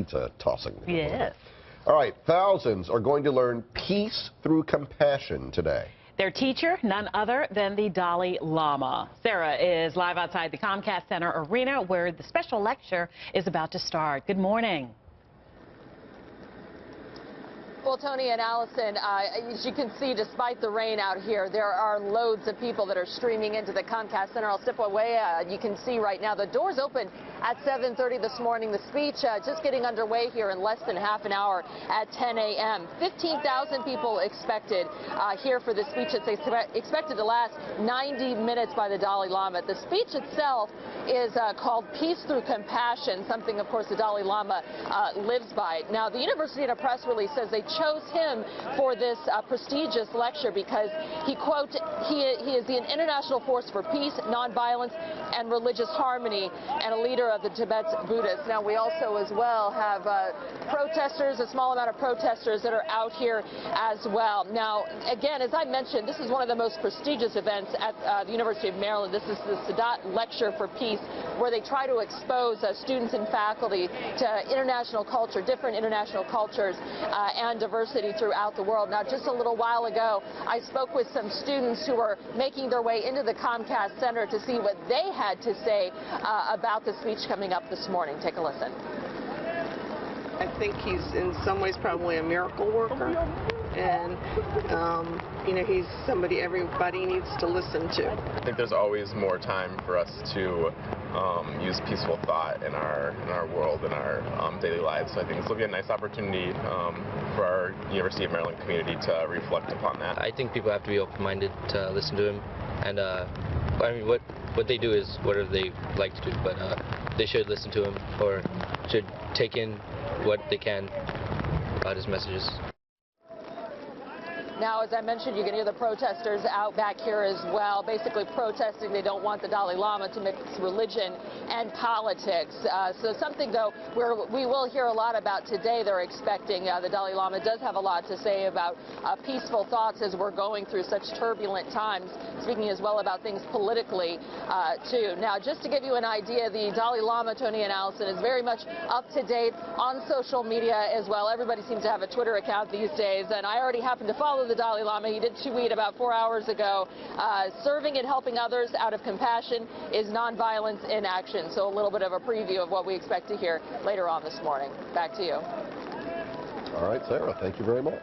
pizza tossing. Yes. All right, thousands are going to learn peace through compassion today. Their teacher, none other than the Dalai Lama. Sarah is live outside the Comcast Center Arena where the special lecture is about to start. Good morning. Well, Tony and Allison, as you can see, despite the rain out here, there are loads of people that are streaming into the Comcast Center. I'll step away. You can see right now the doors open at 7:30 this morning. The speech just getting underway here in less than half an hour at 10 a.m. 15,000 people expected here for the speech. It's expected to last 90 minutes by the Dalai Lama. The speech itself is called Peace Through Compassion, something, of course, the Dalai Lama lives by. Now, the university in a press release says they chose him for this prestigious lecture because he, quote, he is the international force for peace, nonviolence, and religious harmony, and a leader of the Tibet's Buddhists. Now, we also as well have protesters, a small amount of protesters that are out here as well. Now, again, as I mentioned, this is one of the most prestigious events at the University of Maryland. This is the Sadat Lecture for Peace, where they try to expose students and faculty to international culture, different international cultures, and diversity throughout the world. Now, just a little while ago, I spoke with some students who were making their way into the Comcast Center to see what they had to say about the speech coming up this morning. Take a listen. I think he's in some ways probably a miracle worker, and you know, he's somebody everybody needs to listen to. I think there's always more time for us to use peaceful thought in our world, in our daily lives. So I think this will be a nice opportunity for our University of Maryland community to reflect upon that. I think people have to be open-minded to listen to him, and I mean, what they do is whatever they like to do, but they should listen to him or should take in what they can about his messages. Now, as I mentioned, you can hear the protesters out back here as well, basically protesting. They don't want the Dalai Lama to mix religion and politics. So something, though, we will hear a lot about today. They're expecting the Dalai Lama does have a lot to say about peaceful thoughts as we're going through such turbulent times, speaking as well about things politically, too. Now, just to give you an idea, the Dalai Lama, Tony and Allison, is very much up to date on social media as well. Everybody seems to have a Twitter account these days, and I already happen to follow the Dalai Lama. He did tweet about 4 hours ago, serving and helping others out of compassion is nonviolence in action. So a little bit of a preview of what we expect to hear later on this morning. Back to you. All right, Sarah, thank you very much.